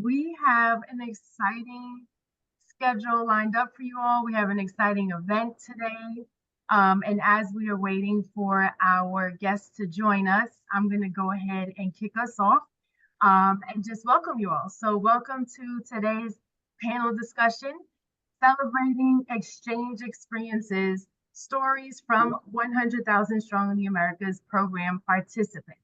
We have an exciting schedule lined up for you all. We have an exciting event today. And as we are waiting for our guests to join us, I'm going to go ahead and kick us off and just welcome you all. So, welcome to today's panel discussion celebrating exchange experiences, stories from 100,000 Strong in the Americas program participants.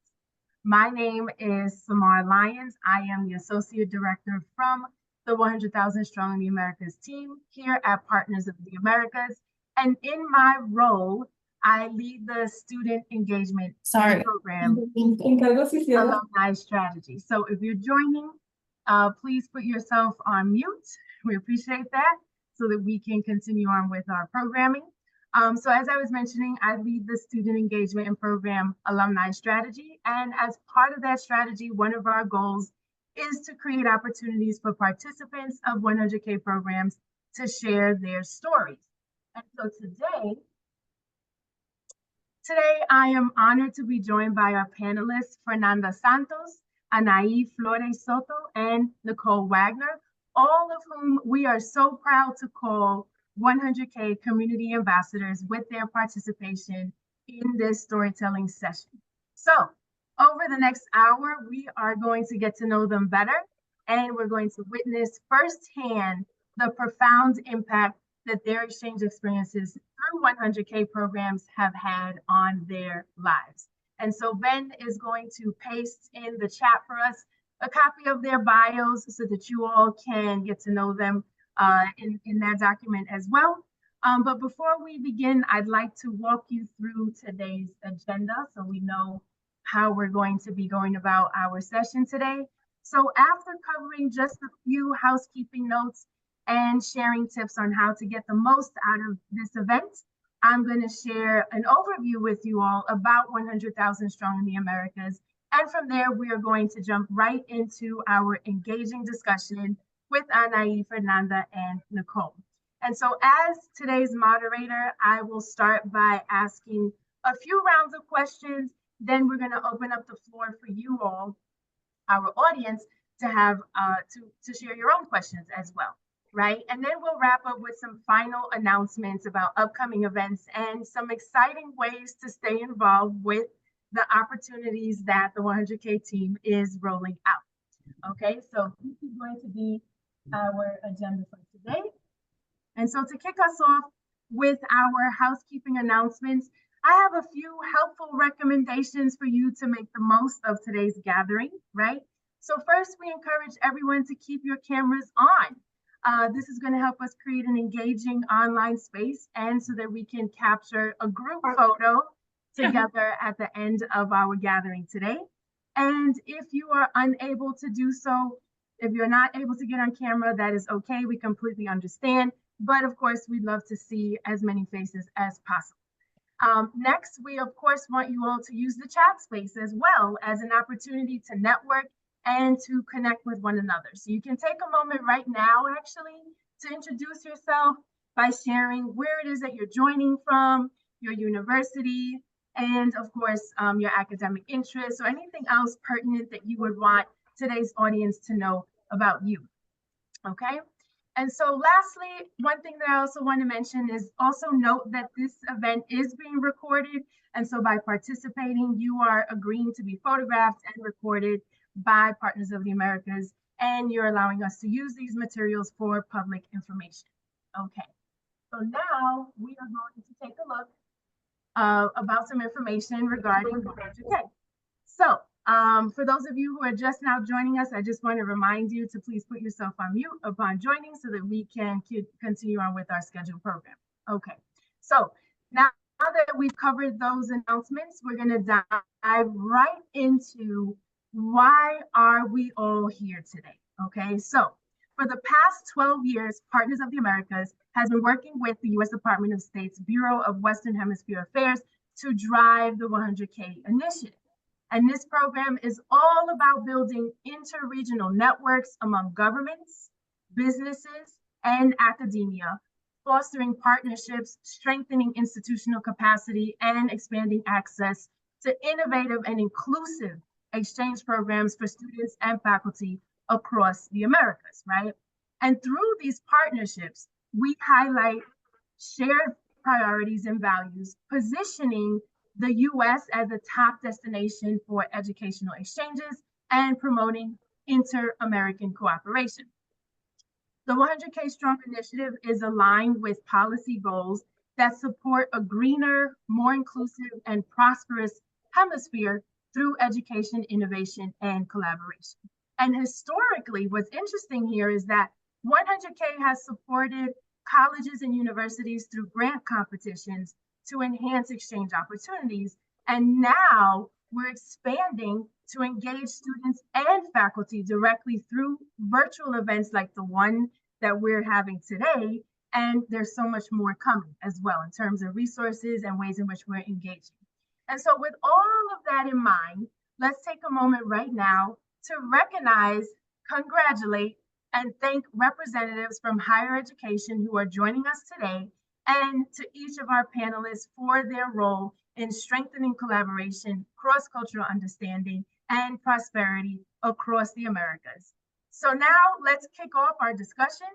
My name is Samar Lyons. I am the Associate Director from the 100,000 Strong in the Americas team here at Partners of the Americas. And in my role, I lead the student engagement program alumni strategy. So if you're joining, please put yourself on mute. We appreciate that so that we can continue on with our programming. So as I was mentioning, I lead the student engagement and program alumni strategy. And as part of that strategy, one of our goals is to create opportunities for participants of 100K programs to share their stories. And so today I am honored to be joined by our panelists, Fernanda Santos, Anahi Flores-soto, and Nicolle Wagner, all of whom we are so proud to call 100K community ambassadors with their participation in this storytelling session. So over the next hour, we are going to get to know them better, and we're going to witness firsthand the profound impact that their exchange experiences through 100K programs have had on their lives. And so Ben is going to paste in the chat for us a copy of their bios so that you all can get to know them in that document as well. But before we begin, I'd like to walk you through today's agenda so we know how we're going to be going about our session today. So after covering just a few housekeeping notes and sharing tips on how to get the most out of this event, I'm going to share an overview with you all about 100,000 Strong in the Americas. And from there, we are going to jump right into our engaging discussion with Anahi, Fernanda, and Nicolle. And so as today's moderator, I will start by asking a few rounds of questions. Then we're going to open up the floor for you all, our audience, to have to share your own questions as well, right? And then we'll wrap up with some final announcements about upcoming events and some exciting ways to stay involved with the opportunities that the 100K team is rolling out. Okay, so this is going to be our agenda for today. And so to kick us off with our housekeeping announcements, I have a few helpful recommendations for you to make the most of today's gathering, right? So first, we encourage everyone to keep your cameras on. This is going to help us create an engaging online space and so that we can capture a group photo together at the end of our gathering today. And if you are unable to do so, if you're not able to get on camera, that is okay. We completely understand. But of course, we'd love to see as many faces as possible. Next, we of course want you all to use the chat space as well as an opportunity to network and to connect with one another. So you can take a moment right now, actually, to introduce yourself by sharing where it is that you're joining from, your university, and of course, your academic interests or anything else pertinent that you would want today's audience to know about you, okay? And so lastly, one thing that I also want to mention is also note that this event is being recorded. And so by participating, you are agreeing to be photographed and recorded by Partners of the Americas, and you're allowing us to use these materials for public information. Okay, so now we are going to take a look about some information regarding 100K. So for those of you who are just now joining us, I just want to remind you to please put yourself on mute upon joining so that we can continue on with our scheduled program. Okay, so now that we've covered those announcements, we're going to dive right into why are we all here today, okay? So for the past 12 years, Partners of the Americas has been working with the U.S. Department of State's Bureau of Western Hemisphere Affairs to drive the 100K initiative. And this program is all about building interregional networks among governments, businesses, and academia, fostering partnerships, strengthening institutional capacity, and expanding access to innovative and inclusive exchange programs for students and faculty across the Americas, right? And through these partnerships, we highlight shared priorities and values, positioning the US as a top destination for educational exchanges and promoting inter-American cooperation. The 100K Strong initiative is aligned with policy goals that support a greener, more inclusive, and prosperous hemisphere through education, innovation, and collaboration. And historically, what's interesting here is that 100K has supported colleges and universities through grant competitions to enhance exchange opportunities. And now we're expanding to engage students and faculty directly through virtual events like the one that we're having today. And there's so much more coming as well in terms of resources and ways in which we're engaging. And so with all of that in mind, let's take a moment right now to recognize, congratulate, and thank representatives from higher education who are joining us today, and to each of our panelists for their role in strengthening collaboration, cross-cultural understanding, and prosperity across the Americas. So now let's kick off our discussion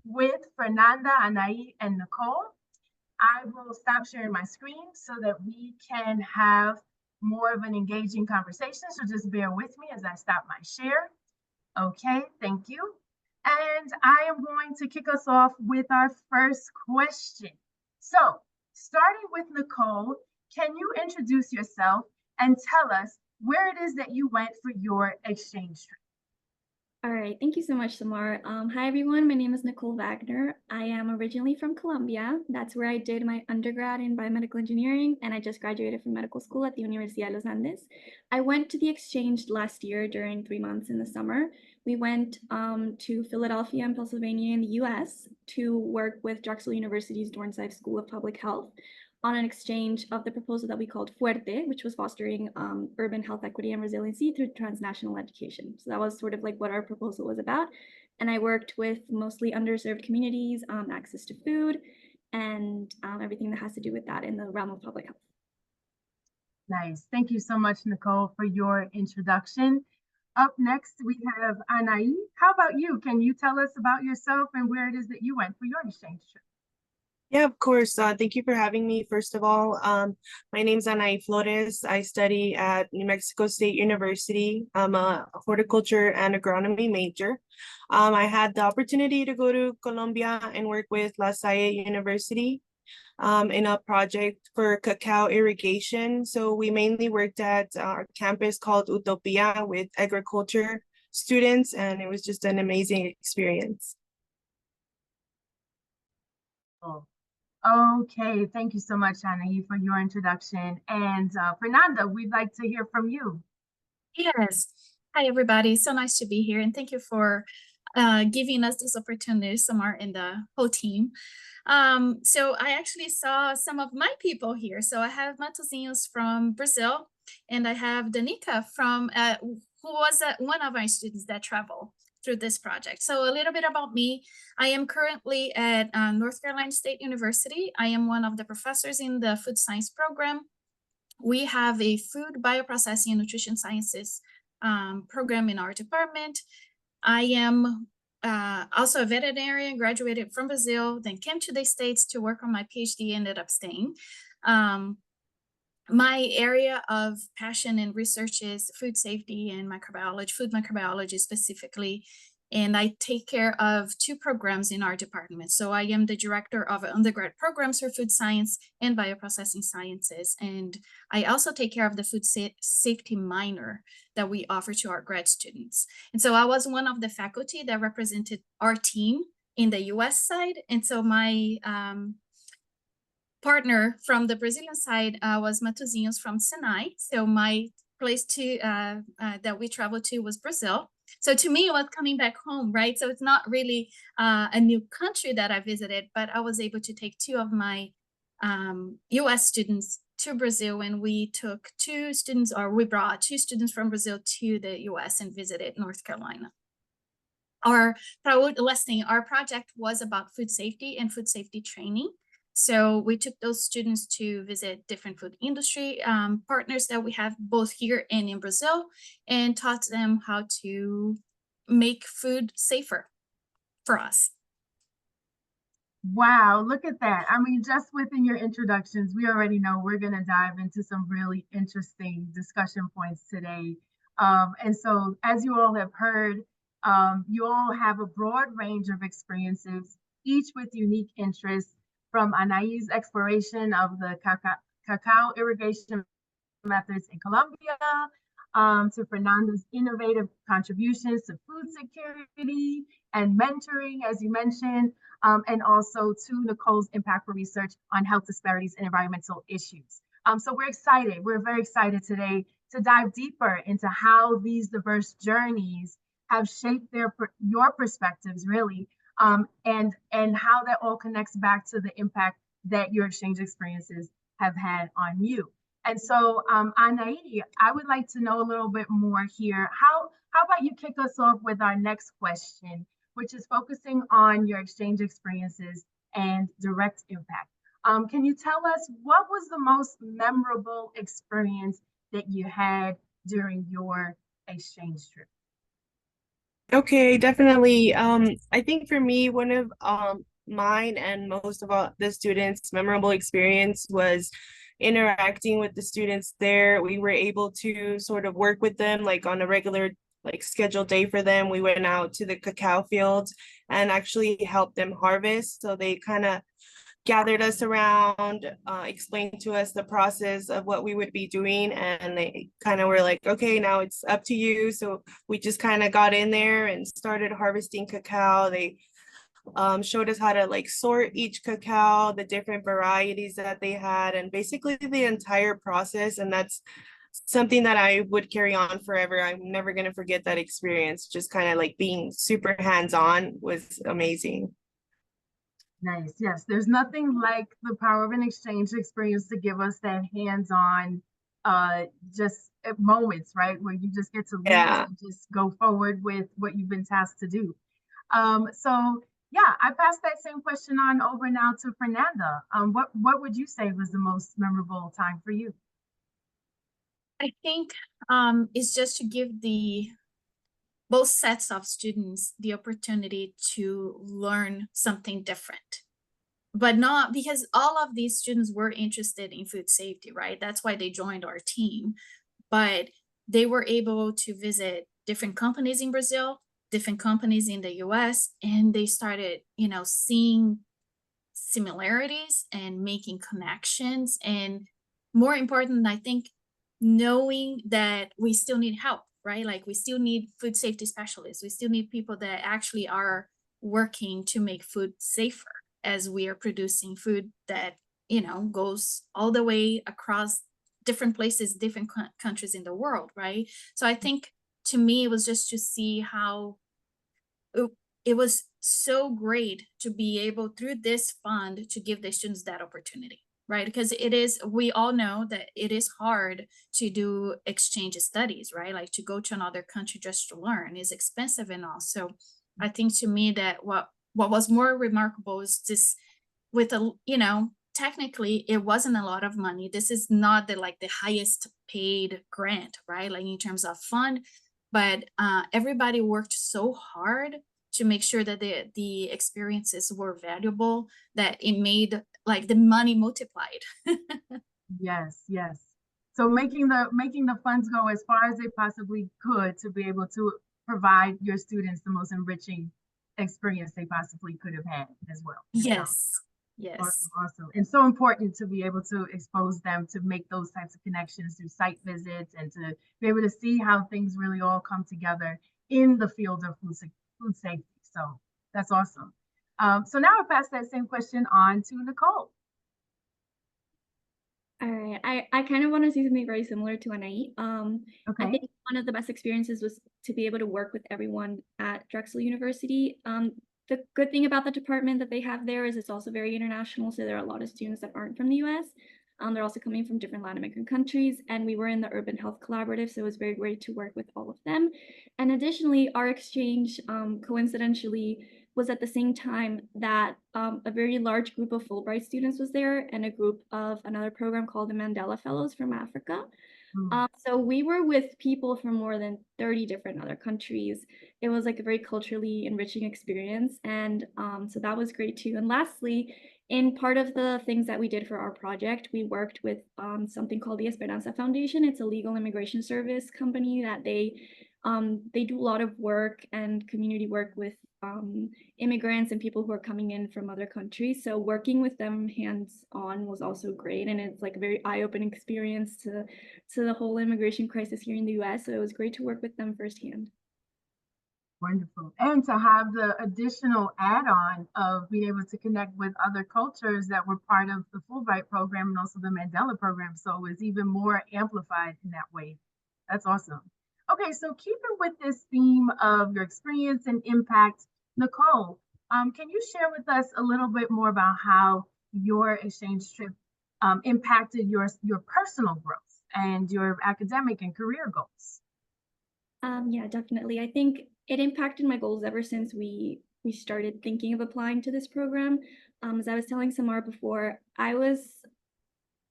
with Fernanda, Anahi, and Nicolle. I will stop sharing my screen so that we can have more of an engaging conversation. So just bear with me as I stop my share. Okay, thank you. And I am going to kick us off with our first question. So starting with Nicolle, can you introduce yourself and tell us where it is that you went for your exchange trip? All right, thank you so much, Samar. Hi, everyone. My name is Nicolle Wagner. I am originally from Colombia. That's where I did my undergrad in biomedical engineering, and I just graduated from medical school at the Universidad de los Andes. I went to the exchange last year during 3 months in the summer. We went to Philadelphia and Pennsylvania in the US to work with Drexel University's Dornsife School of Public Health on an exchange of the proposal that we called Fuerte, which was fostering urban health equity and resiliency through transnational education. So that was sort of like what our proposal was about. And I worked with mostly underserved communities, access to food, and everything that has to do with that in the realm of public health. Nice. Thank you so much, Nicolle, for your introduction. Up next, we have Anahi. How about you? Can you tell us about yourself and where it is that you went for your exchange trip? Yeah, of course. Thank you for having me. First of all, my name is Anahi Flores. I study at New Mexico State University. I'm a horticulture and agronomy major. I had the opportunity to go to Colombia and work with La Salle University in a project for cacao irrigation. So we mainly worked at our campus called Utopia with agriculture students, and it was just an amazing experience. Oh. Okay, thank you so much, Anahi, for your introduction. And Fernanda, we'd like to hear from you. Yes. Hi, everybody. So nice to be here. And thank you for giving us this opportunity, Samar and the whole team. So I actually saw some of my people here. So I have Matosinhos from Brazil, and I have Danica from, who was one of my students that traveled through this project. So a little bit about me. I am currently at North Carolina State University. I am one of the professors in the food science program. We have a food bioprocessing and nutrition sciences program in our department. I am also a veterinarian, graduated from Brazil, then came to the States to work on my PhD, ended up staying. My area of passion and research is food safety and microbiology, food microbiology specifically, and I take care of 2 programs in our department. So I am the director of undergrad programs for food science and bioprocessing sciences, and I also take care of the food safety minor that we offer to our grad students. And so I was one of the faculty that represented our team in the US side, and so my partner from the Brazilian side was Matosinhos from Sinai. So my place to that we traveled to was Brazil. So to me, it was coming back home, right? So it's not really a new country that I visited, but I was able to take 2 of my US students to Brazil, and we took 2 students, or we brought 2 students from Brazil to the US and visited North Carolina. Our project was about food safety and food safety training. So we took those students to visit different food industry partners that we have both here and in Brazil, and taught them how to make food safer for us. Wow, look at that. I mean, just within your introductions, we already know we're going to dive into some really interesting discussion points today. And so, as you all have heard, you all have a broad range of experiences, each with unique interests, from Anahi's exploration of the cacao irrigation methods in Colombia, to Fernanda's innovative contributions to food security and mentoring, as you mentioned, and also to Nicolle's impactful research on health disparities and environmental issues. So we're excited. We're very excited today to dive deeper into how these diverse journeys have shaped your perspectives, really, and how that all connects back to the impact that your exchange experiences have had on you. And so, Anahi, I would like to know a little bit more here. How about you kick us off with our next question, which is focusing on your exchange experiences and direct impact. Can you tell us what was the most memorable experience that you had during your exchange trip? Okay, definitely. I think for me, one of mine and most of all the students' memorable experience was interacting with the students there. We were able to sort of work with them like on a regular like scheduled day for them. We went out to the cacao fields and actually helped them harvest. So they kind of gathered us around, explained to us the process of what we would be doing, and they kind of were like, okay, now it's up to you. So we just kind of got in there and started harvesting cacao. They showed us how to like sort each cacao, the different varieties that they had, and basically the entire process. And that's something that I would carry on forever. I'm never going to forget that experience. Just kind of like being super hands-on was amazing. Nice. Yes, there's nothing like the power of an exchange experience to give us that hands-on just moments, right? Where you just get to lead and just go forward with what you've been tasked to do. So yeah, I pass that same question on over now to Fernanda. What would you say was the most memorable time for you? I think it's just to give both sets of students the opportunity to learn something different, but not because all of these students were interested in food safety, right? That's why they joined our team, but they were able to visit different companies in Brazil, different companies in the US, and they started, seeing similarities and making connections. And more important, I think, knowing that we still need help, right? Like we still need food safety specialists. We still need people that actually are working to make food safer as we are producing food that, goes all the way across different places, different countries in the world, right? So I think to me, it was just to see how it was so great to be able through this fund to give the students that opportunity, right? Because we all know that it is hard to do exchange studies, right? Like to go to another country just to learn is expensive and all. So I think to me that what was more remarkable is this with technically it wasn't a lot of money. This is not the highest paid grant, right? Like in terms of fund, but everybody worked so hard to make sure that the experiences were valuable, that it made like the money multiplied. Yes. So making the funds go as far as they possibly could to be able to provide your students the most enriching experience they possibly could have had as well. Yes. Awesome. And so important to be able to expose them to make those types of connections through site visits and to be able to see how things really all come together in the field of food safety. So that's awesome. So now I'll pass that same question on to Nicolle. All right, I kind of want to see something very similar to Anahi. Okay. I think one of the best experiences was to be able to work with everyone at Drexel University. The good thing about the department that they have there is it's also very international. So there are a lot of students that aren't from the US. They're also coming from different Latin American countries. And we were in the Urban Health Collaborative, so it was very great to work with all of them. And additionally, our exchange coincidentally was at the same time that a very large group of Fulbright students was there and a group of another program called the Mandela Fellows from Africa. So we were with people from more than 30 different other countries. It was like a very culturally enriching experience. And so that was great too. And lastly, in part of the things that we did for our project, we worked with something called the Esperanza Foundation. It's a legal immigration service company that they do a lot of work and community work with immigrants and people who are coming in from other countries. So working with them hands-on was also great. And it's like a very eye-opening experience to the whole immigration crisis here in the US. So it was great to work with them firsthand. Wonderful. And to have the additional add-on of being able to connect with other cultures that were part of the Fulbright program and also the Mandela program. So it was even more amplified in that way. That's awesome. Okay, so keeping with this theme of your experience and impact, Nicolle, can you share with us a little bit more about how your exchange trip impacted your personal growth and your academic and career goals? Yeah, definitely. I think it impacted my goals ever since we started thinking of applying to this program. As I was telling Samar before, I was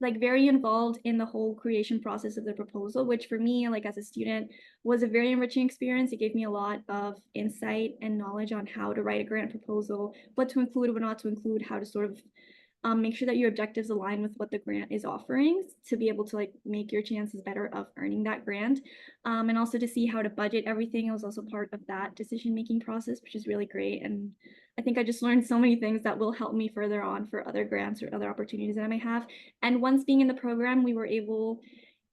like very involved in the whole creation process of the proposal, which for me, like as a student, was a very enriching experience. It gave me a lot of insight and knowledge on how to write a grant proposal, what to include, what not to include, how to sort of make sure that your objectives align with what the grant is offering to be able to like make your chances better of earning that grant. And also to see how to budget everything. I was also part of that decision-making process, which is really great. And I think I just learned so many things that will help me further on for other grants or other opportunities that I may have. And once being in the program, we were able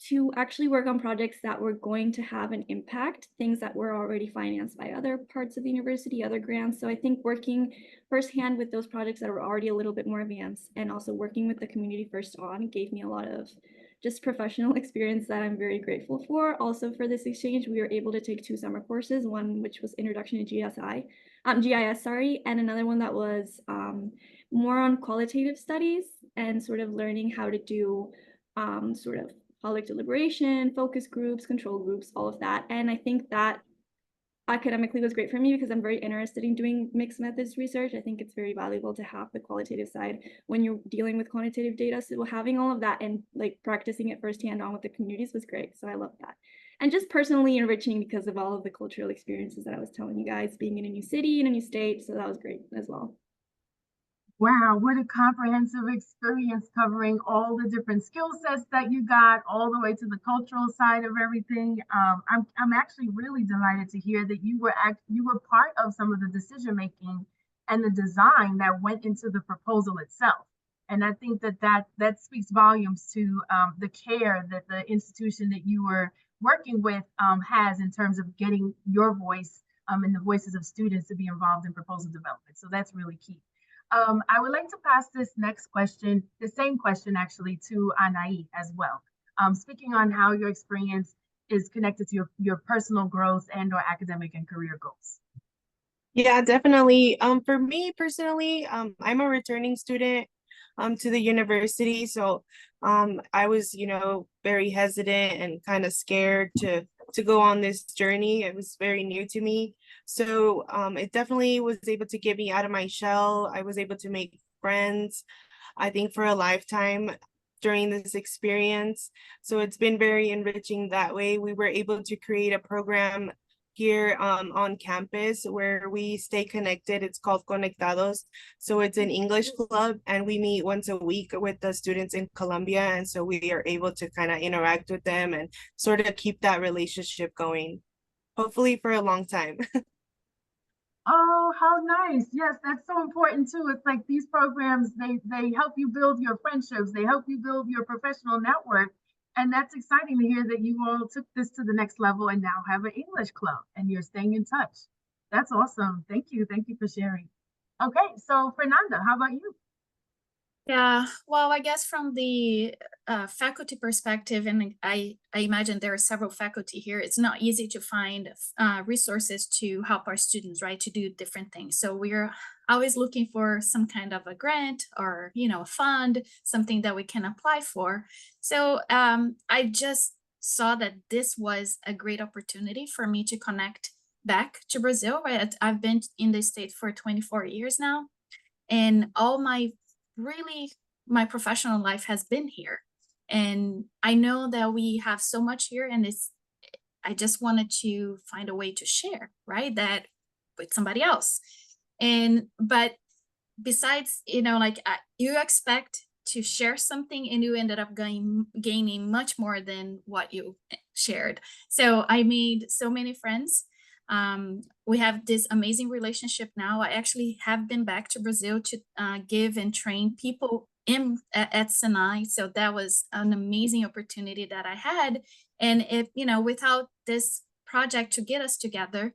to actually work on projects that were going to have an impact, things that were already financed by other parts of the university, other grants. So I think working firsthand with those projects that were already a little bit more advanced and also working with the community first on gave me a lot of just professional experience that I'm very grateful for. Also for this exchange, we were able to take 2 summer courses, one which was Introduction to GIS, and another one that was more on qualitative studies and sort of learning how to do sort of public deliberation, focus groups, control groups, all of that. And I think that academically was great for me because I'm very interested in doing mixed methods research. I think it's very valuable to have the qualitative side when you're dealing with quantitative data. So having all of that and like practicing it firsthand on with the communities was great. So I love that. And just personally enriching because of all of the cultural experiences that I was telling you guys, being in a new city, in a new state. So that was great as well. Wow, what a comprehensive experience covering all the different skill sets that you got, all the way to the cultural side of everything. I'm actually really delighted to hear that you were part of some of the decision making and the design that went into the proposal itself. And I think that speaks volumes to the care that the institution that you were working with has in terms of getting your voice and the voices of students to be involved in proposal development. So that's really key. I would like to pass this next question, the same question actually, to Anahi as well. Speaking on how your experience is connected to your personal growth and or academic and career goals. Yeah, definitely. For me personally, I'm a returning student to the university. So I was, very hesitant and kind of scared to go on this journey. It was very new to me. So it definitely was able to get me out of my shell. I was able to make friends, I think, for a lifetime during this experience. So it's been very enriching that way. We were able to create a program here on campus where we stay connected. It's called Conectados. So it's an English club and we meet once a week with the students in Colombia. And so we are able to kind of interact with them and sort of keep that relationship going, hopefully for a long time. Oh, how nice. Yes, that's so important too. It's like these programs, they help you build your friendships, they help you build your professional network. And that's exciting to hear that you all took this to the next level and now have an English club and you're staying in touch. That's awesome. Thank you. Thank you for sharing. Okay, so Fernanda, how about you? Yeah, well, I guess from the faculty perspective, and I imagine there are several faculty here, it's not easy to find resources to help our students, right, to do different things. So we're always looking for some kind of a grant or, a fund, something that we can apply for. So I just saw that this was a great opportunity for me to connect back to Brazil, right? I've been in the state for 24 years now, and all my professional life has been here. And I know that we have so much here, and I just wanted to find a way to share, right? That with somebody else. But besides, like you expect to share something and you ended up gaining much more than what you shared. So I made so many friends. We have this amazing relationship now. I actually have been back to Brazil to give and train people at Sinai. So that was an amazing opportunity that I had. And if, without this project to get us together,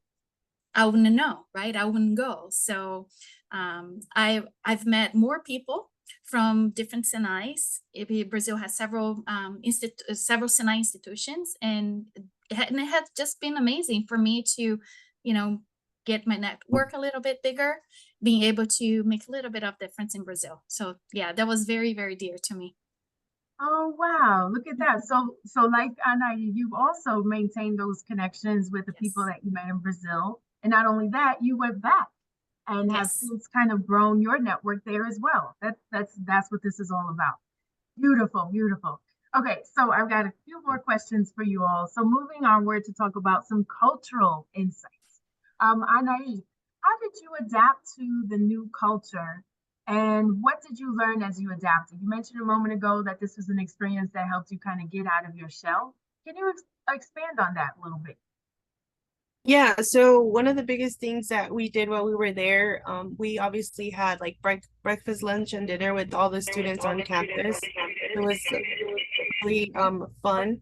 I wouldn't know, right? I wouldn't go. So I've met more people from different Sinais. Brazil has several several Sinai institutions, and it has just been amazing for me to, get my network a little bit bigger, being able to make a little bit of difference in Brazil. So yeah, that was very, very dear to me. Oh, wow. Look at that. So like Anahi, you've also maintained those connections with the people Yes. that you met in Brazil. And not only that, you went back and have Yes. since kind of grown your network there as well. That's what this is all about. Beautiful, beautiful. Okay, so I've got a few more questions for you all. So moving onward to talk about some cultural insights. Anahi, how did you adapt to the new culture, and what did you learn as you adapted? You mentioned a moment ago that this was an experience that helped you kind of get out of your shell. Can you expand on that a little bit? Yeah, so one of the biggest things that we did while we were there, we obviously had like breakfast, lunch, and dinner with all the students on campus. It was really fun.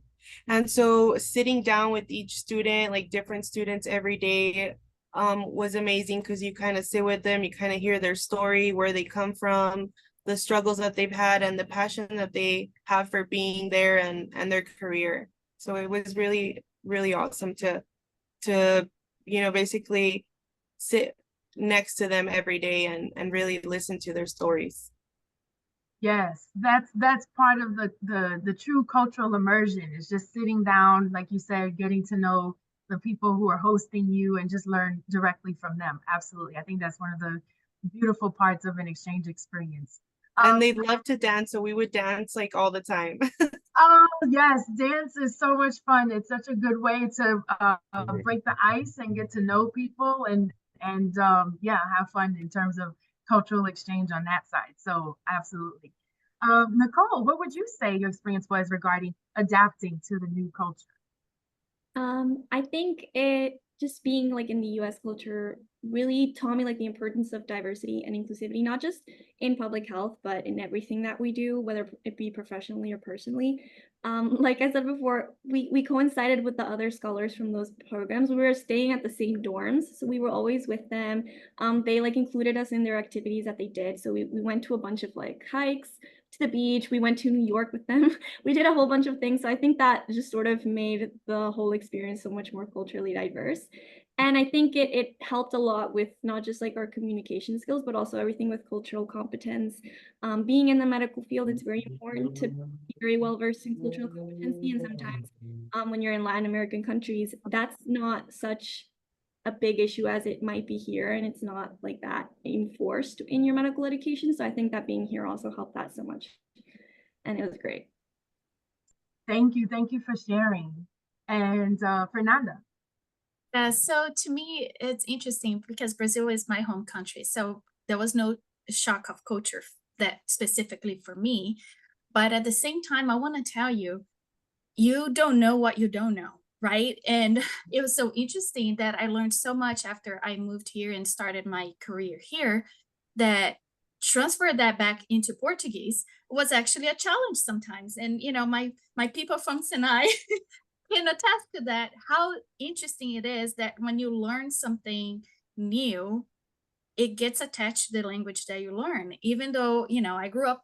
And so sitting down with each student, like different students every day, was amazing because you kind of sit with them, you kind of hear their story, where they come from, the struggles that they've had, and the passion that they have for being there and their career. So it was really, really awesome to basically sit next to them every day and really listen to their stories. Yes, that's part of the true cultural immersion is just sitting down, like you said, getting to know the people who are hosting you and just learn directly from them. Absolutely. I think that's one of the beautiful parts of an exchange experience. And they love to dance, so we would dance like all the time. Oh, yes, dance is so much fun. It's such a good way to break the ice and get to know people and yeah, have fun in terms of cultural exchange on that side. So absolutely. Nicolle, what would you say your experience was regarding adapting to the new culture? I think it just being like in the US culture really taught me like the importance of diversity and inclusivity, not just in public health, but in everything that we do, whether it be professionally or personally. Like I said before, we coincided with the other scholars from those programs. We were staying at the same dorms, so we were always with them. They like included us in their activities that they did. So we went to a bunch of like hikes to the beach. We went to New York with them. We did a whole bunch of things. So I think that just sort of made the whole experience so much more culturally diverse. And I think it helped a lot with not just like our communication skills, but also everything with cultural competence. Being in the medical field, it's very important to be very well versed in cultural competency. And sometimes when you're in Latin American countries, that's not such a big issue as it might be here, and it's not like that enforced in your medical education. So I think that being here also helped that so much, and it was great. Thank you. Thank you for sharing. And Fernanda. So to me, it's interesting because Brazil is my home country. So there was no shock of culture that specifically for me. But at the same time, I want to tell you, you don't know what you don't know, right? And it was so interesting that I learned so much after I moved here and started my career here that transfer that back into Portuguese was actually a challenge sometimes. And my people from Sinai can attest to that, how interesting it is that when you learn something new, it gets attached to the language that you learn. Even though, I grew up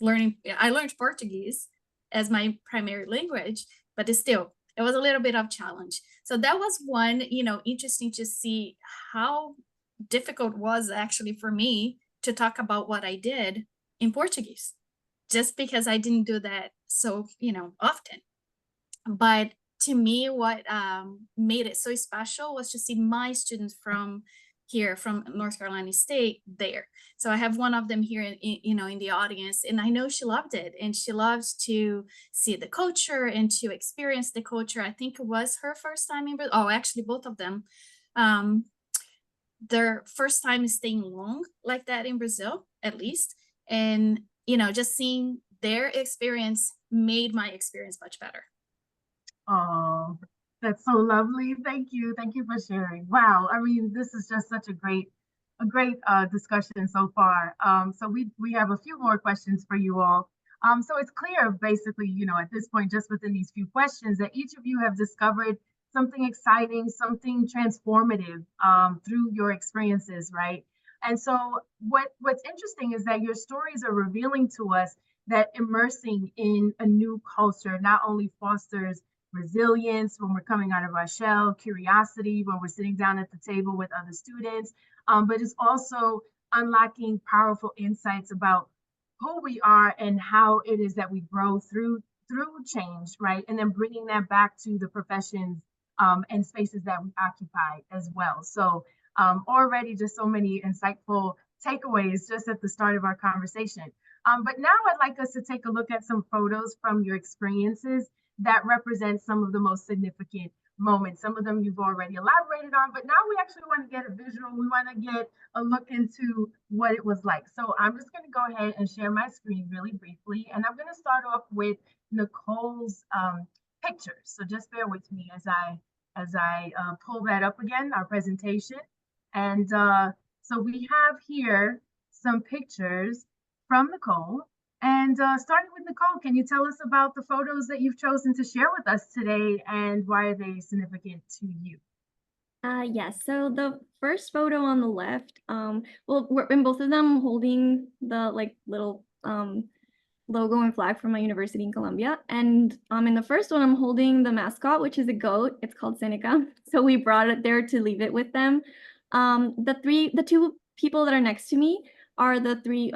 I learned Portuguese as my primary language, but it was a little bit of challenge. So that was one, interesting to see how difficult it was actually for me to talk about what I did in Portuguese, just because I didn't do that so, often. But to me, what made it so special was to see my students from here from North Carolina State there. So I have one of them here in the audience, and I know she loved it, and she loves to see the culture and to experience the culture. I think it was her first time in Brazil. Oh, actually both of them. Their first time staying long like that in Brazil, at least. And, just seeing their experience made my experience much better. Oh, that's so lovely. Thank you. Thank you for sharing. Wow. I mean, this is just such a great discussion so far. So we have a few more questions for you all. So it's clear basically, at this point, just within these few questions, that each of you have discovered something exciting, something transformative through your experiences, right? And so what's interesting is that your stories are revealing to us that immersing in a new culture not only fosters resilience when we're coming out of our shell, curiosity when we're sitting down at the table with other students, but it's also unlocking powerful insights about who we are and how it is that we grow through change, right? And then bringing that back to the professions and spaces that we occupy as well. So already just so many insightful takeaways just at the start of our conversation. But now I'd like us to take a look at some photos from your experiences that represent some of the most significant moments. Some of them you've already elaborated on, but now we actually want to get a visual. We want to get a look into what it was like. So I'm just going to go ahead and share my screen really briefly. And I'm going to start off with Nicole's pictures. So just bear with me as I pull that up again, our presentation. And so we have here some pictures from Nicole. And starting with Nicolle, can you tell us about the photos that you've chosen to share with us today and why are they significant to you? Yes, so the first photo on the left, well, we're in both of them holding the little logo and flag from my university in Colombia. And in the first one, I'm holding the mascot, which is a goat. It's called Seneca. So we brought it there to leave it with them. The two people that are next to me are the three,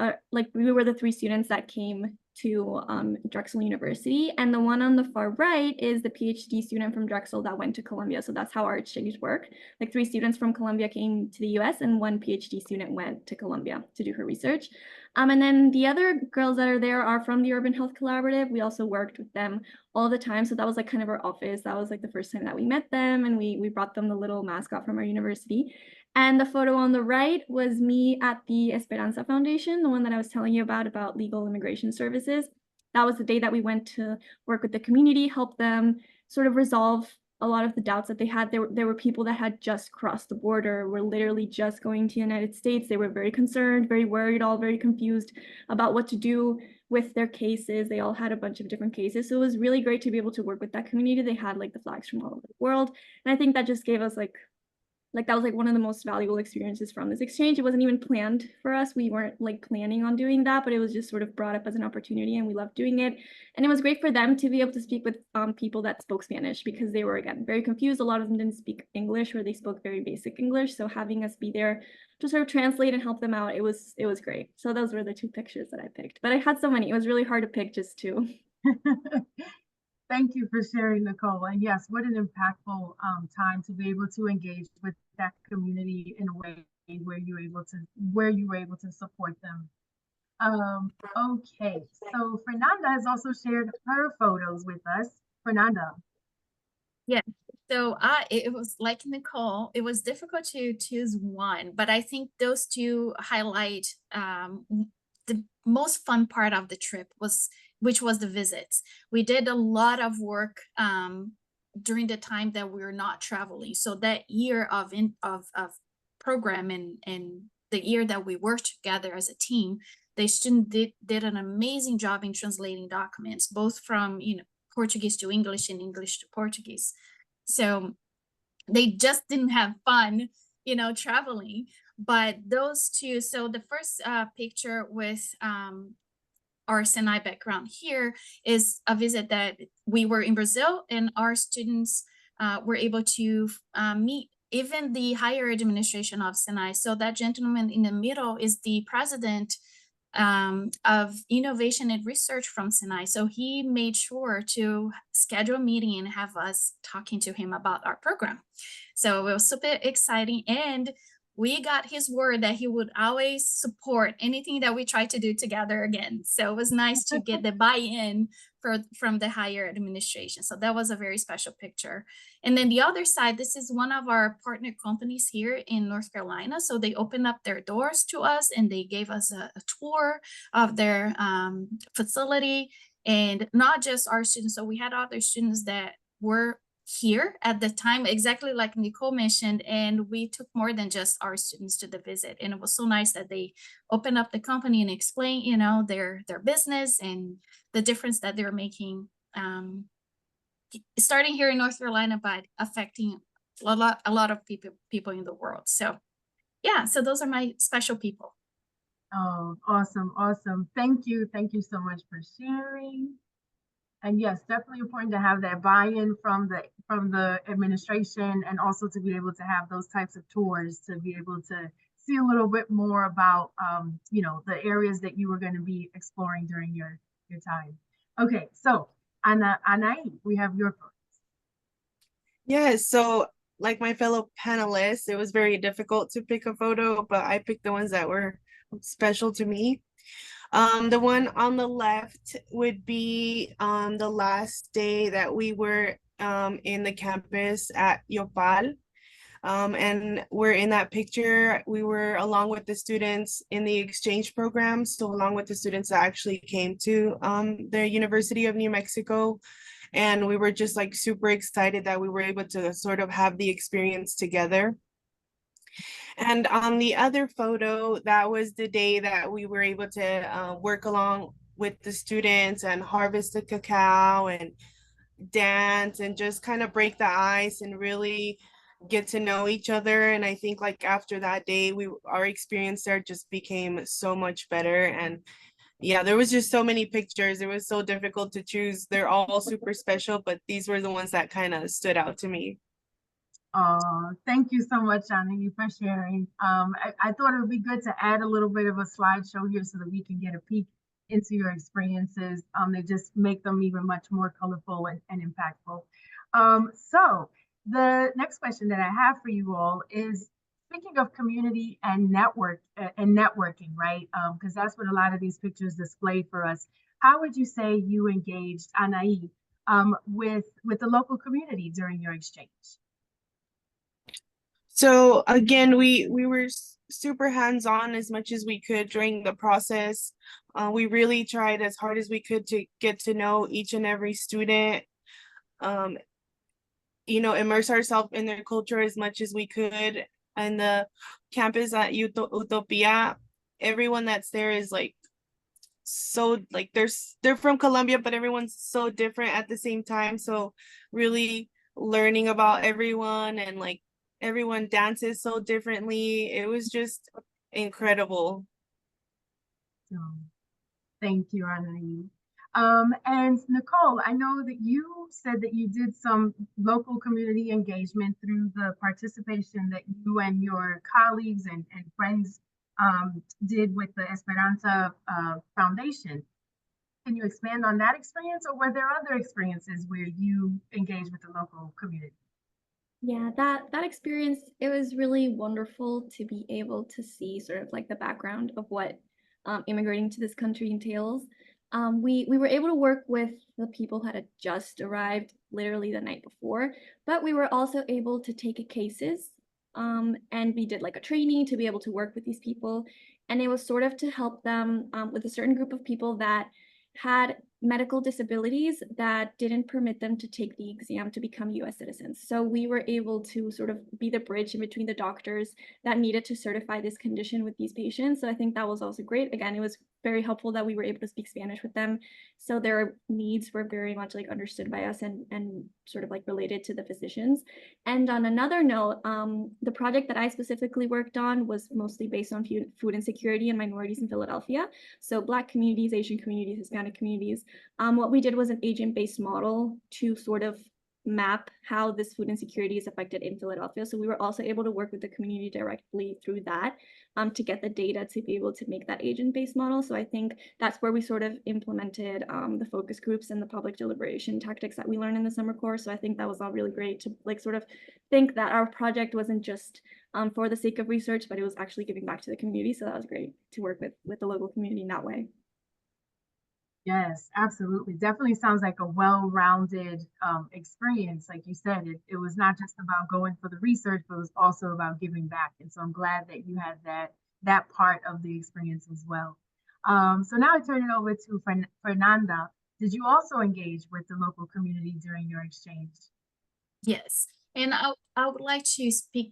we were the three students that came to Drexel University. And the one on the far right is the PhD student from Drexel that went to Colombia. So that's how our exchanges work. Like 3 students from Colombia came to the US and 1 PhD student went to Colombia to do her research. And then the other girls that are there are from the Urban Health Collaborative. We also worked with them all the time. So that was kind of our office. That was the first time that we met them, and we brought them the little mascot from our university. And the photo on the right was me at the Esperanza Foundation, the one that I was telling you about legal immigration services. That was the day that we went to work with the community, help them sort of resolve a lot of the doubts that they had. There were people that had just crossed the border, were literally just going to the United States. They were very concerned, very worried, all very confused about what to do with their cases. They all had a bunch of different cases. So it was really great to be able to work with that community. They had the flags from all over the world. And I think that just gave us that was one of the most valuable experiences from this exchange. It wasn't even planned for us. We weren't planning on doing that, but it was just sort of brought up as an opportunity, and we loved doing it. And it was great for them to be able to speak with people that spoke Spanish, because they were, again, very confused. A lot of them didn't speak English, or they spoke very basic English. So having us be there to sort of translate and help them out, it was great. So those were the 2 pictures that I picked. But I had so many. It was really hard to pick just 2. Thank you for sharing, Nicolle. And yes, what an impactful time to be able to engage with that community in a way where you were able to support them. Okay, so Fernanda has also shared her photos with us. Fernanda. Yeah, so it was like Nicolle, it was difficult to choose one, but I think those 2 highlight the most fun part of the trip, which was the visits. We did a lot of work during the time that we were not traveling. So that year of program and the year that we worked together as a team, the student did an amazing job in translating documents, both from Portuguese to English and English to Portuguese. So they just didn't have fun, traveling. But those 2, so the first picture with our Senai background here is a visit that we were in Brazil, and our students were able to meet even the higher administration of Senai. So that gentleman in the middle is the president of innovation and research from Senai. So he made sure to schedule a meeting and have us talking to him about our program. So it was super exciting. And we got his word that he would always support anything that we try to do together again. So it was nice to get the buy-in from the higher administration. So that was a very special picture. And then the other side, this is one of our partner companies here in North Carolina. So they opened up their doors to us and they gave us a tour of their facility, and not just our students. So we had other students that were here at the time, exactly like Nicolle mentioned, and we took more than just our students to the visit. And it was so nice that they opened up the company and explained, you know, their business and the difference that they're making, starting here in North Carolina, but affecting a lot of people in the world. So yeah, so those are my special people. Oh, awesome, awesome. Thank you so much for sharing. And yes, definitely important to have that buy-in from the administration, and also to be able to have those types of tours to be able to see a little bit more about you know, the areas that you were going to be exploring during your time. Okay, so Anahi, we have your first. Yes, so like my fellow panelists, it was very difficult to pick a photo, but I picked the ones that were special to me. The one on the left would be the last day that we were in the campus at Yopal. And we're in that picture, we were along with the students in the exchange program. So along with the students that actually came to the University of New Mexico. And we were just like super excited that we were able to sort of have the experience together. And on the other photo, that was the day that we were able to work along with the students and harvest the cacao and dance and just kind of break the ice and really get to know each other. And I think like after that day, our experience there just became so much better. And yeah, there was just so many pictures. It was so difficult to choose. They're all super special, but these were the ones that kind of stood out to me. Thank you so much, Anahi, for sharing. I thought it would be good to add a little bit of a slideshow here so that we can get a peek into your experiences. They just make them even much more colorful and impactful. So the next question that I have for you all is, speaking of community and networking, right? Because that's what a lot of these pictures display for us. How would you say you engaged, Anahi, with the local community during your exchange? So again, we were super hands-on as much as we could during the process. We really tried as hard as we could to get to know each and every student, you know, immerse ourselves in their culture as much as we could. And the campus at Utopia, everyone that's there is like so like they're from Colombia, but everyone's so different at the same time. So really learning about everyone, and like everyone dances so differently. It was just incredible. So, thank you, Anahi. And Nicolle, I know that you said that you did some local community engagement through the participation that you and your colleagues and friends did with the Esperanza Foundation. Can you expand on that experience, or were there other experiences where you engaged with the local community? Yeah, that experience, it was really wonderful to be able to see sort of like the background of what immigrating to this country entails. We were able to work with the people who had just arrived literally the night before, but we were also able to take cases, and we did like a training to be able to work with these people. And it was sort of to help them with a certain group of people that had medical disabilities that didn't permit them to take the exam to become US citizens. So we were able to sort of be the bridge in between the doctors that needed to certify this condition with these patients. So I think that was also great. Again, it was very helpful that we were able to speak Spanish with them. So their needs were very much like understood by us and sort of like related to the physicians. And on another note, the project that I specifically worked on was mostly based on food insecurity and minorities in Philadelphia. So Black communities, Asian communities, Hispanic communities. What we did was an agent-based model to sort of map how this food insecurity is affected in Philadelphia. So we were also able to work with the community directly through that to get the data to be able to make that agent-based model. So I think that's where we sort of implemented the focus groups and the public deliberation tactics that we learned in the summer course. So I think that was all really great to like sort of think that our project wasn't just for the sake of research, but it was actually giving back to the community. So that was great to work with the local community in that way. Yes, absolutely. Definitely sounds like a well-rounded experience. Like you said, it was not just about going for the research, but it was also about giving back. And so I'm glad that you had that part of the experience as well. So now I turn it over to Fernanda. Did you also engage with the local community during your exchange? Yes, and I would like to speak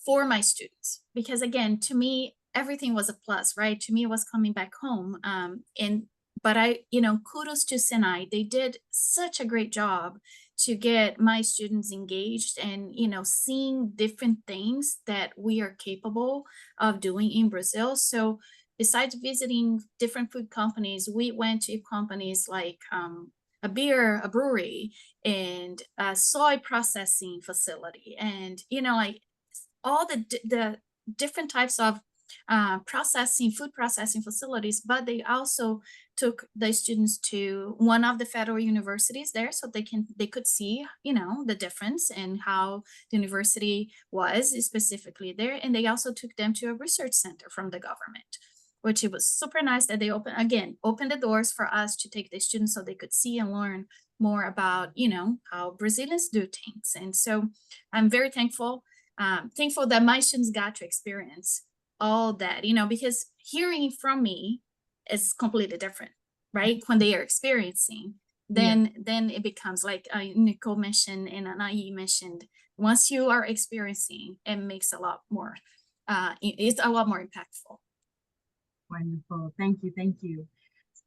for my students, because again, to me, everything was a plus, right? To me, it was coming back home. But kudos to Sinai. They did such a great job to get my students engaged and, seeing different things that we are capable of doing in Brazil. So besides visiting different food companies, we went to companies like a brewery and a soy processing facility, and, like all the different types of food processing facilities. But they also took the students to one of the federal universities there, so they could see, the difference and how the university was specifically there. And they also took them to a research center from the government, which it was super nice that they opened the doors for us to take the students so they could see and learn more about, how Brazilians do things. And so I'm very thankful that my students got to experience all that, because hearing from me is completely different, right? When they are experiencing, then it becomes like Nicolle mentioned and Anahi mentioned, once you are experiencing, it makes a lot more, it's a lot more impactful. Wonderful. Thank you. Thank you.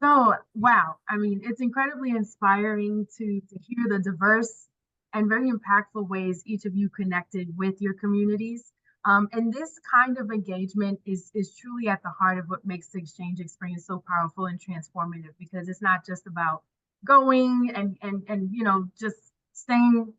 So, wow. I mean, it's incredibly inspiring to hear the diverse and very impactful ways each of you connected with your communities. And this kind of engagement is truly at the heart of what makes the exchange experience so powerful and transformative, because it's not just about going and just staying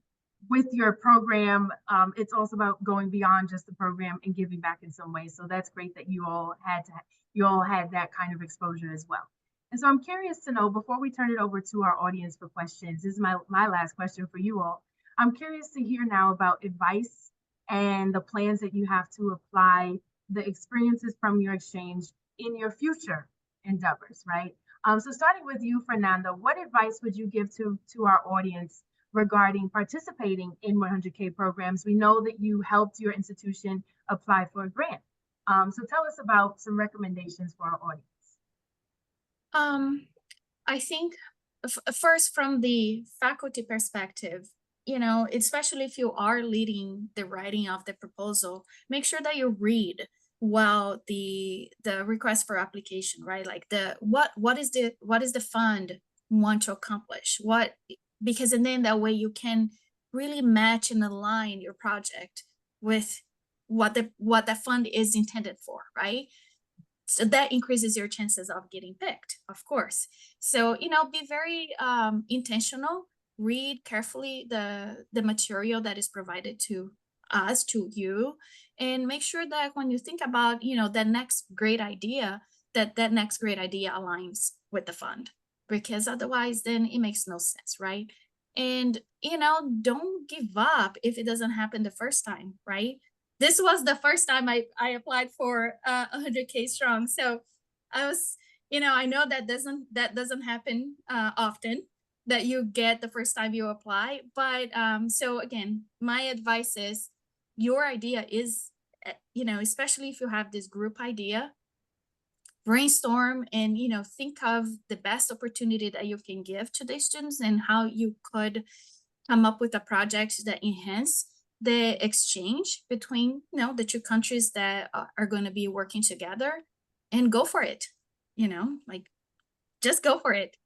with your program. It's also about going beyond just the program and giving back in some way. So that's great that you all had that kind of exposure as well. And so I'm curious to know, before we turn it over to our audience for questions, this is my last question for you all. I'm curious to hear now about advice and the plans that you have to apply the experiences from your exchange in your future endeavors, right? So starting with you, Fernanda, what advice would you give to our audience regarding participating in 100K programs? We know that you helped your institution apply for a grant. So tell us about some recommendations for our audience. I think first, from the faculty perspective, especially if you are leading the writing of the proposal, make sure that you read well the request for application, right? Like what is the fund want to accomplish? Because and then that way you can really match and align your project with what the fund is intended for, right? So that increases your chances of getting picked, of course. So, be very intentional, read carefully the material that is provided to us, to you, and make sure that when you think about, the next great idea, that next great idea aligns with the fund, because otherwise then it makes no sense, right? And, don't give up if it doesn't happen the first time, right? This was the first time I applied for 100K strong. So I was, I know that doesn't happen often, that you get the first time you apply. But so again, my advice is, your idea is, especially if you have this group idea, brainstorm and, think of the best opportunity that you can give to the students and how you could come up with a project that enhance the exchange between, the two countries that are going to be working together, and go for it, just go for it.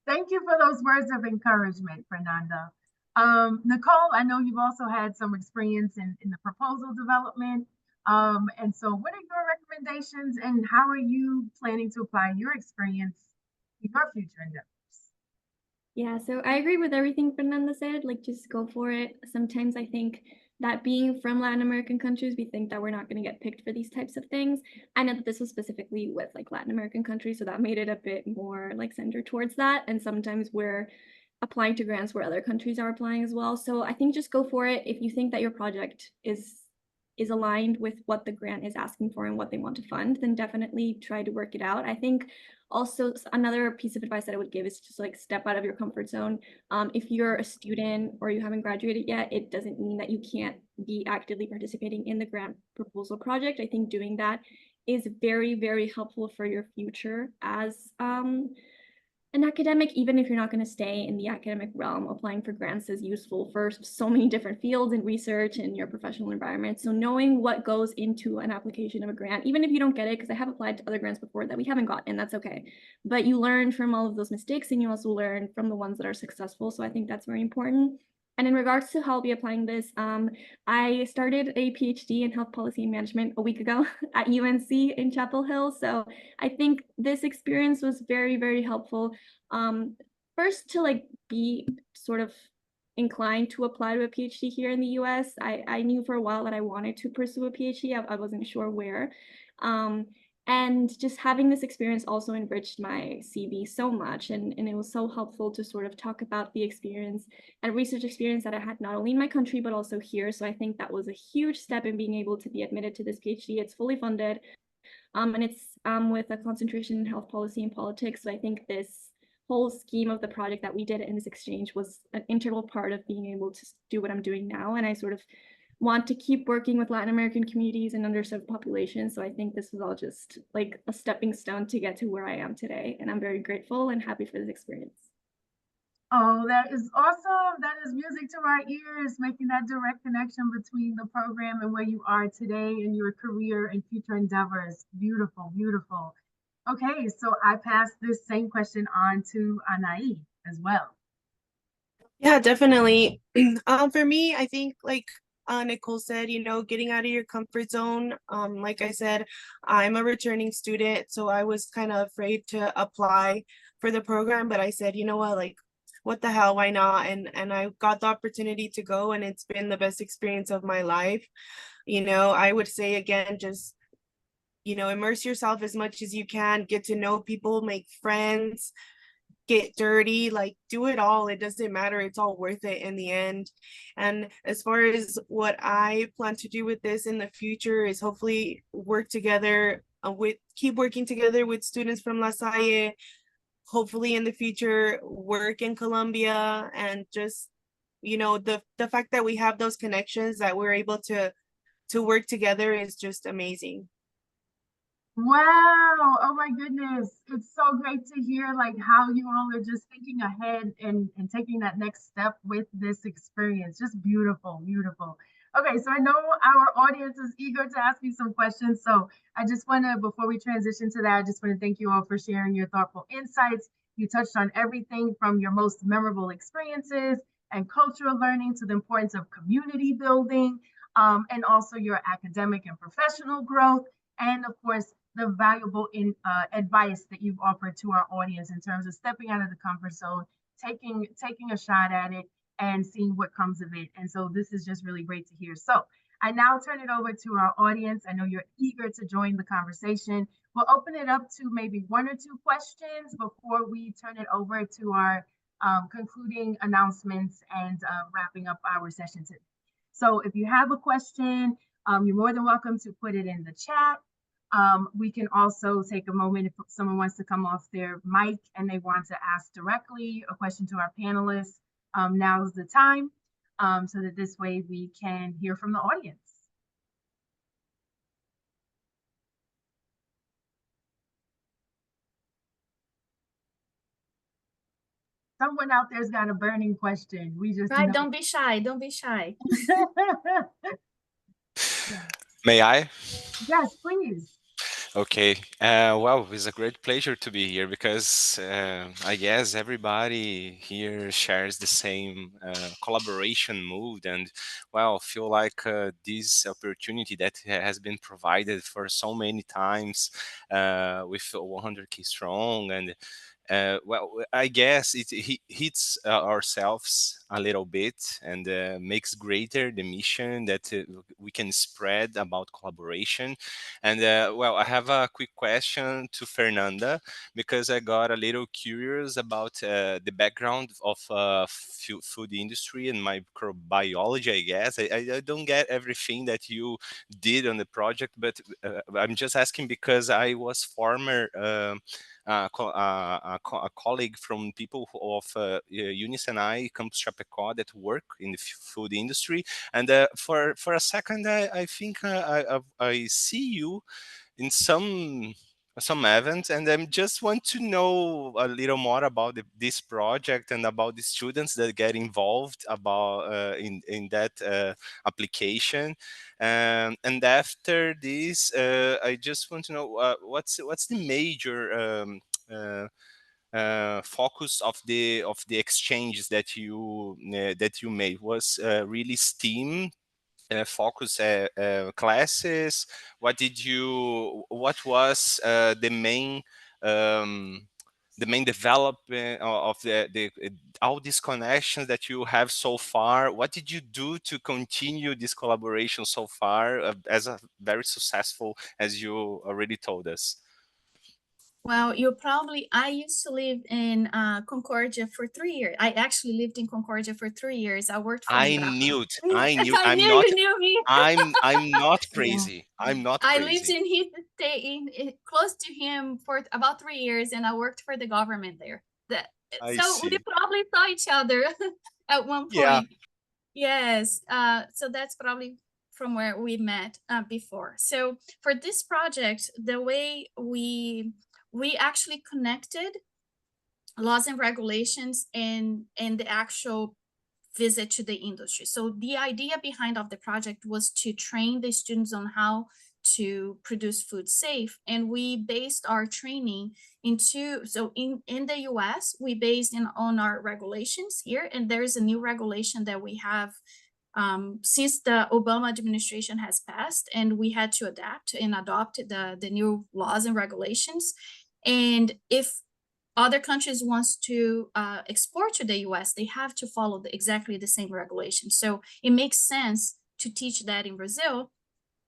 Thank you for those words of encouragement, Fernanda. Nicolle, I know you've also had some experience in the proposal development. And so what are your recommendations and how are you planning to apply your experience in your future endeavors? Yeah, so I agree with everything Fernanda said. Like, just go for it. Sometimes I think that being from Latin American countries, we think that we're not going to get picked for these types of things. I know that this was specifically with like Latin American countries, so that made it a bit more like centered towards that. And sometimes we're applying to grants where other countries are applying as well. So I think just go for it. If you think that your project is aligned with what the grant is asking for and what they want to fund, then definitely try to work it out. I think also another piece of advice that I would give is just like step out of your comfort zone. If you're a student or you haven't graduated yet, it doesn't mean that you can't be actively participating in the grant proposal project. I think doing that is very, very helpful for your future as an academic. Even if you're not going to stay in the academic realm, applying for grants is useful for so many different fields and research in your professional environment. So knowing what goes into an application of a grant, even if you don't get it, because I have applied to other grants before that we haven't gotten, and that's okay. But you learn from all of those mistakes, and you also learn from the ones that are successful. So I think that's very important. And in regards to how I'll be applying this, I started a PhD in health policy and management a week ago at UNC in Chapel Hill. So I think this experience was very, very helpful. First, to like be sort of inclined to apply to a PhD here in the US. I knew for a while that I wanted to pursue a PhD. I wasn't sure where. And just having this experience also enriched my CV so much. And it was so helpful to sort of talk about the experience and research experience that I had not only in my country, but also here. So I think that was a huge step in being able to be admitted to this PhD. It's fully funded. And it's with a concentration in health policy and politics. So I think this whole scheme of the project that we did in this exchange was an integral part of being able to do what I'm doing now. And I sort of want to keep working with Latin American communities and underserved populations. So I think this was all just like a stepping stone to get to where I am today. And I'm very grateful and happy for this experience. Oh, that is awesome. That is music to our ears, making that direct connection between the program and where you are today in your career and future endeavors. Beautiful, beautiful. Okay, so I pass this same question on to Anahi as well. Yeah, definitely. For me, I think like Nicolle said, you know, getting out of your comfort zone. Like I said, I'm a returning student, so I was kind of afraid to apply for the program, but I said, you know what, like, what the hell, why not? And I got the opportunity to go, and it's been the best experience of my life. You know, I would say again, just, you know, immerse yourself as much as you can, get to know people, make friends, get dirty, like do it all. It doesn't matter. It's all worth it in the end. And as far as what I plan to do with this in the future is hopefully work together keep working together with students from La Salle, hopefully in the future work in Colombia, and just, you know, the fact that we have those connections, that we're able to work together is just amazing. Wow. Oh my goodness. It's so great to hear like how you all are just thinking ahead and taking that next step with this experience. Just beautiful, beautiful. Okay, so I know our audience is eager to ask you some questions. So I just want to, before we transition to that, I just want to thank you all for sharing your thoughtful insights. You touched on everything from your most memorable experiences and cultural learning to the importance of community building, and also your academic and professional growth. And of course, the valuable advice that you've offered to our audience in terms of stepping out of the comfort zone, taking a shot at it, and seeing what comes of it. And so this is just really great to hear. So I now turn it over to our audience. I know you're eager to join the conversation. We'll open it up to maybe one or two questions before we turn it over to our concluding announcements and wrapping up our session today. So if you have a question, you're more than welcome to put it in the chat. We can also take a moment if someone wants to come off their mic and they want to ask directly a question to our panelists. Now's the time, so that this way we can hear from the audience. Someone out there's got a burning question. We just Right, know. don't be shy. Don't be shy. May I? Yes, please. Okay. Well, it's a great pleasure to be here because I guess everybody here shares the same collaboration mood, and well, feel like this opportunity that has been provided for so many times with 100K Strong, and well, I guess it hits ourselves a little bit and makes greater the mission that we can spread about collaboration. And well, I have a quick question to Fernanda because I got a little curious about the background of food industry and microbiology. I guess I don't get everything that you did on the project, but I'm just asking because I was former. A colleague from people of UniSenai Campus Chapecó that work in the food industry. And for a second, I think I see you in some events, and I just want to know a little more about this project and about the students that get involved about in that application. And after this, I just want to know what's the major uh, focus of the exchanges that you made was really STEAM focus classes. What was the main development of the all these connections that you have so far? What did you do to continue this collaboration so far as a very successful, as you already told us? Well, I used to live in Concordia for 3 years. I actually lived in Concordia for 3 years. I worked for I Embrapa. knew it. I knew you knew me. I'm not Yeah. crazy. I'm not I lived crazy. in his state, close to him for about 3 years, and I worked for the government there. I So we see. probably saw each other at one Yeah. point. Yes. So that's probably from where we met before. So for this project, the way we actually connected laws and regulations and the actual visit to the industry. So the idea behind of the project was to train the students on how to produce food safe, and we based our training in the US we based on our regulations here, and there's a new regulation that we have since the Obama administration has passed, and we had to adapt and adopt the new laws and regulations. And if other countries wants to export to the US, they have to follow exactly the same regulations. So it makes sense to teach that in Brazil,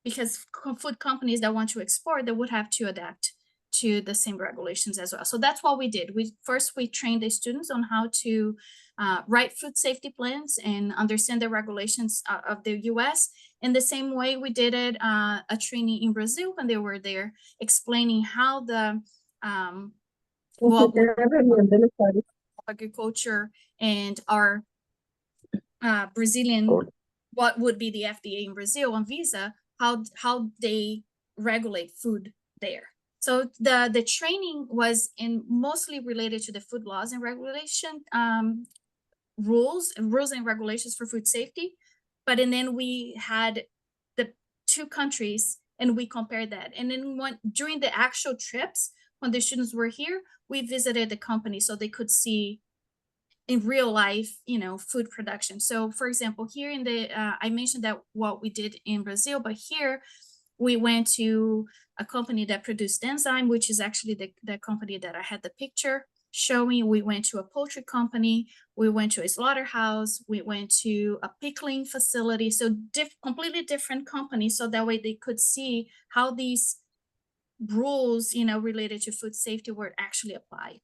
because food companies that want to export, they would have to adapt to the same regulations as well. So that's what we did. We trained the students on how to write food safety plans and understand the regulations of the US. In the same way we did it, a training in Brazil when they were there, explaining how the agriculture and our Brazilian, what would be the FDA in Brazil on Visa, how they regulate food there. So the training was mostly related to the food laws and regulation rules and regulations for food safety. But then we had the two countries and we compared that. And then during the actual trips, when the students were here, we visited the company so they could see in real life, food production. So for example, here in I mentioned that what we did in Brazil, but here we went to a company that produced enzyme, which is actually the company that I had the picture showing. We went to a poultry company, we went to a slaughterhouse, we went to a pickling facility. So completely different companies. So that way they could see how these rules, related to food safety were actually applied.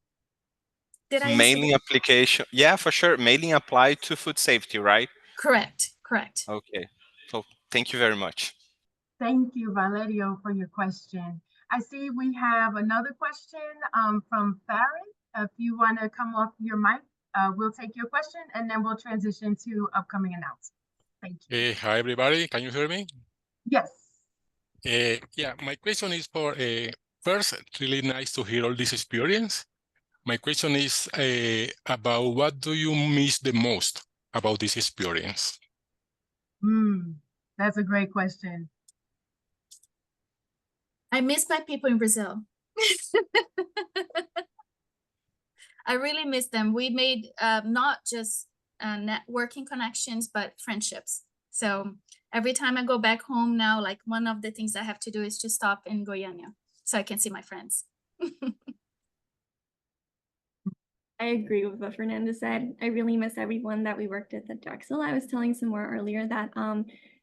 Did I answer? Mailing application. Yeah, for sure. Mailing applied to food safety, right? Correct. Okay. So thank you very much. Thank you, Valerio, for your question. I see we have another question from Farron. If you want to come off your mic, we'll take your question and then we'll transition to upcoming announcements. Thank you. Hi, everybody. Can you hear me? Yes. Yeah, my question is for first, really nice to hear all this experience. My question is about what do you miss the most about this experience? That's a great question. I miss my people in Brazil. I really miss them. We made not just networking connections, but friendships. So every time I go back home now, like one of the things I have to do is just stop in Goiânia so I can see my friends. I agree with what Fernanda said. I really miss everyone that we worked with at Drexel. I was telling Samar earlier that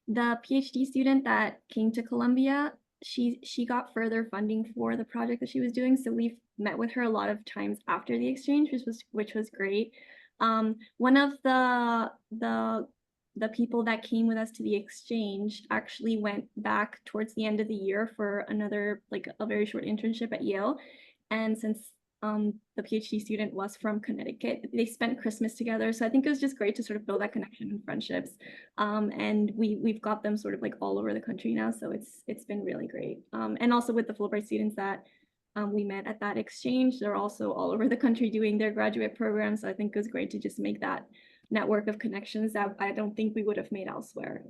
the PhD student that came to Colombia, she got further funding for the project that she was doing. So we've met with her a lot of times after the exchange, which was great. One of the people that came with us to the exchange actually went back towards the end of the year for another, like a very short internship at Yale. And since the PhD student was from Connecticut, they spent Christmas together. So I think it was just great to sort of build that connection and friendships. And we've got them sort of like all over the country now. So it's been really great. And also with the Fulbright students that we met at that exchange, they're also all over the country doing their graduate programs. So I think it was great to just make that network of connections that I don't think we would have made elsewhere.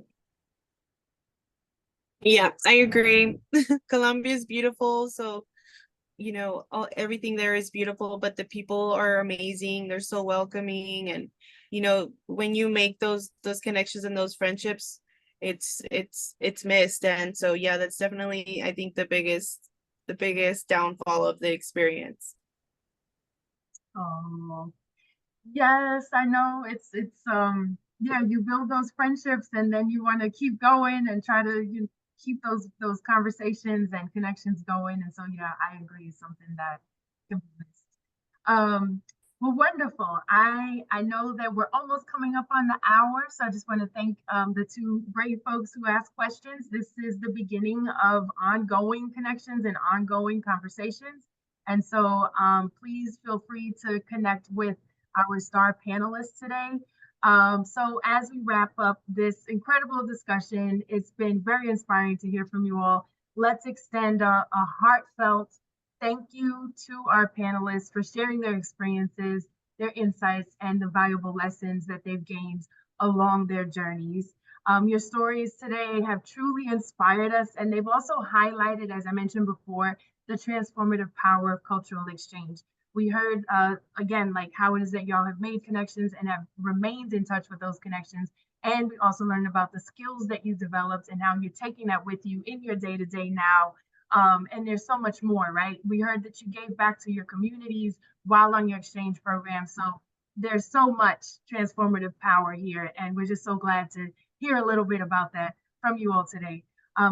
Yeah, I agree. Colombia is beautiful, so you know, everything there is beautiful, but the people are amazing. They're so welcoming, and you know, when you make those connections and those friendships, it's missed. And so yeah, that's definitely, I think, the biggest downfall of the experience. Oh, yes, I know. It's yeah, you build those friendships and then you want to keep going and try to keep those conversations and connections going. And so yeah, I agree. It's something that can be missed. Well, wonderful. I know that we're almost coming up on the hour, so I just want to thank the two brave folks who asked questions. This is the beginning of ongoing connections and ongoing conversations. And so please feel free to connect with our star panelists today. So as we wrap up this incredible discussion, it's been very inspiring to hear from you all. Let's extend a heartfelt thank you to our panelists for sharing their experiences, their insights, and the valuable lessons that they've gained along their journeys. Your stories today have truly inspired us, and they've also highlighted, as I mentioned before, the transformative power of cultural exchange. We heard again, like how it is that y'all have made connections and have remained in touch with those connections. And we also learned about the skills that you developed and how you're taking that with you in your day-to-day now. And there's so much more, right? We heard that you gave back to your communities while on your exchange program. So there's so much transformative power here. And we're just so glad to hear a little bit about that from you all today.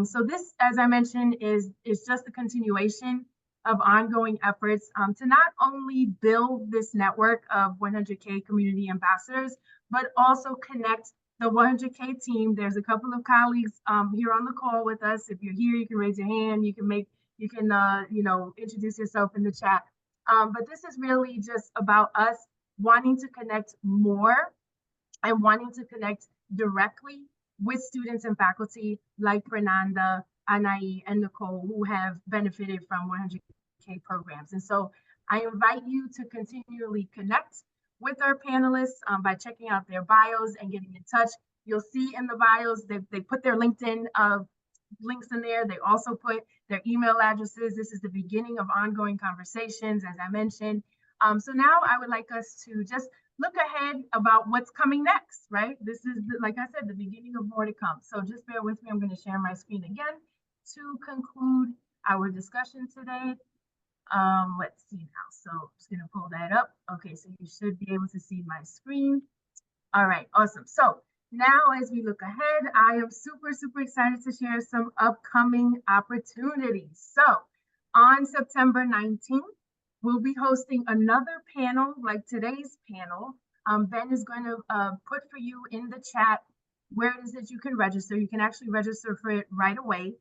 So this, as I mentioned, is just a continuation of ongoing efforts to not only build this network of 100K community ambassadors, but also connect the 100K team. There's a couple of colleagues here on the call with us. If you're here, you can raise your hand. You can introduce yourself in the chat. But this is really just about us wanting to connect more and wanting to connect directly with students and faculty like Fernanda, Anahi, and Nicolle, who have benefited from 100K programs. And so I invite you to continually connect with our panelists by checking out their bios and getting in touch. You'll see in the bios, they put their LinkedIn links in there. They also put their email addresses. This is the beginning of ongoing conversations, as I mentioned. So now I would like us to just look ahead about what's coming next, right? This is, like I said, the beginning of more to come. So just bear with me. I'm going to share my screen again to conclude our discussion today. Let's see now. So I'm just going to pull that up. Okay, so you should be able to see my screen. All right, awesome. So now as we look ahead, I am super, super excited to share some upcoming opportunities. So on September 19th, we'll be hosting another panel like today's panel. Ben is going to put for you in the chat where it is that you can register. You can actually register for it right away.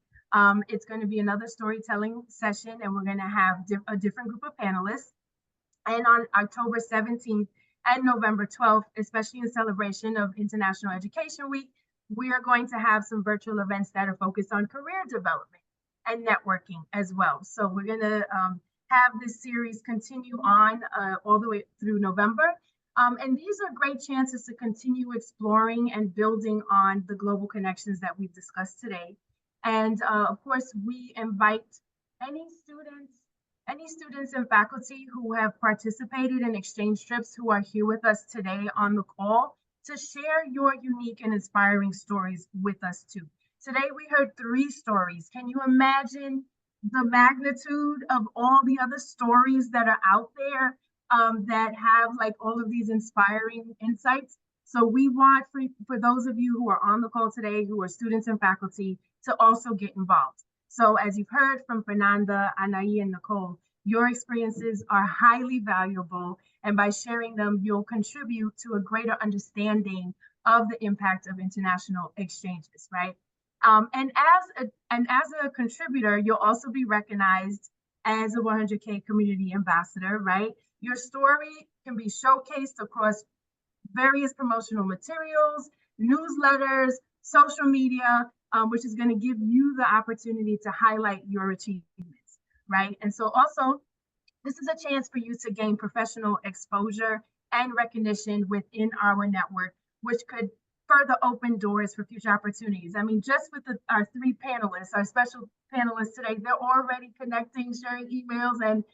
It's going to be another storytelling session, and we're going to have a different group of panelists. And on October 17th and November 12th, especially in celebration of International Education Week, we are going to have some virtual events that are focused on career development and networking as well. So we're going to have this series continue on all the way through November. And these are great chances to continue exploring and building on the global connections that we've discussed today. And of course, we invite any students and faculty who have participated in exchange trips who are here with us today on the call to share your unique and inspiring stories with us too. Today, we heard 3 stories. Can you imagine the magnitude of all the other stories that are out there that have like all of these inspiring insights. So we want for those of you who are on the call today, who are students and faculty, to also get involved. So as you've heard from Fernanda, Anahi, and Nicolle, your experiences are highly valuable, and by sharing them, you'll contribute to a greater understanding of the impact of international exchanges, right? And as a contributor, you'll also be recognized as a 100K community ambassador, right? Your story can be showcased across various promotional materials, newsletters, social media, which is going to give you the opportunity to highlight your achievements, right? And so also, this is a chance for you to gain professional exposure and recognition within our network, which could further open doors for future opportunities. I mean, just with our three panelists, our special panelists today, they're already connecting, sharing emails, and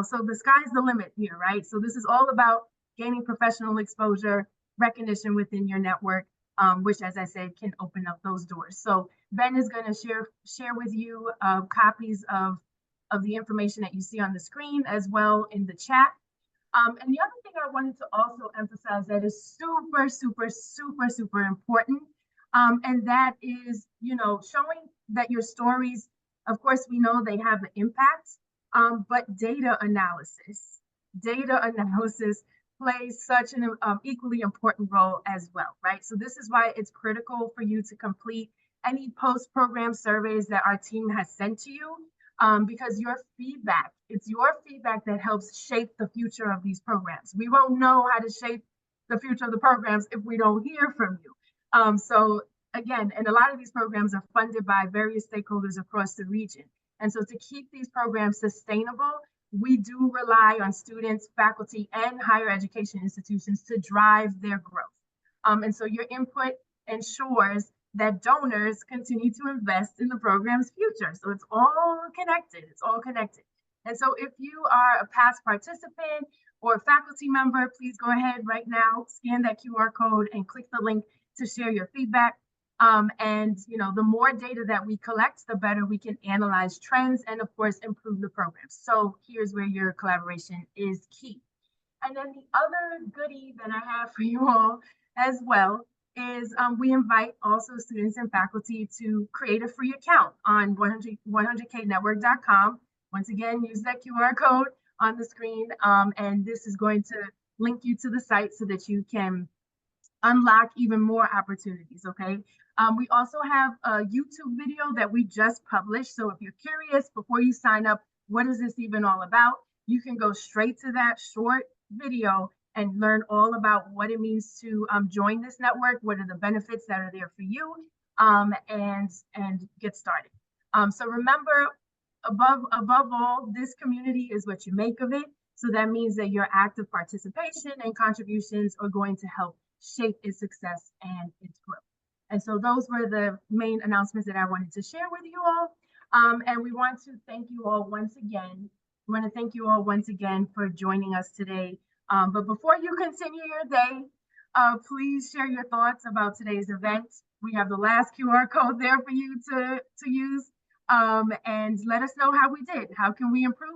so the sky's the limit here, right? So this is all about gaining professional exposure, recognition within your network, which, as I said, can open up those doors. So Ben is going to share with you copies of the information that you see on the screen, as well in the chat. And the other thing I wanted to also emphasize that is super, super, super, super important, and that is, showing that your stories, of course, we know they have an impact, but data analysis plays such an equally important role as well, right? So this is why it's critical for you to complete any post-program surveys that our team has sent to you, because it's your feedback that helps shape the future of these programs. We won't know how to shape the future of the programs if we don't hear from you. So again, and a lot of these programs are funded by various stakeholders across the region. And so to keep these programs sustainable, we do rely on students, faculty, and higher education institutions to drive their growth. And so your input ensures that donors continue to invest in the program's future. So it's all connected. And so if you are a past participant or a faculty member, please go ahead right now, scan that QR code and click the link to share your feedback. And the more data that we collect, the better we can analyze trends and, of course, improve the programs. So here's where your collaboration is key. And then the other goodie that I have for you all as well is we invite also students and faculty to create a free account on 100knetwork.com. Once again, use that QR code on the screen, and this is going to link you to the site so that you can unlock even more opportunities, okay? We also have a YouTube video that we just published. So if you're curious, before you sign up, what is this even all about? You can go straight to that short video and learn all about what it means to join this network, what are the benefits that are there for you, and get started. So remember, above all, this community is what you make of it. So that means that your active participation and contributions are going to help shape its success and its growth. And so those were the main announcements that I wanted to share with you all. And we want to thank you all once again. We want to thank you all once again for joining us today. But before you continue your day, please share your thoughts about today's event. We have the last QR code there for you to use. And let us know how we did. How can we improve?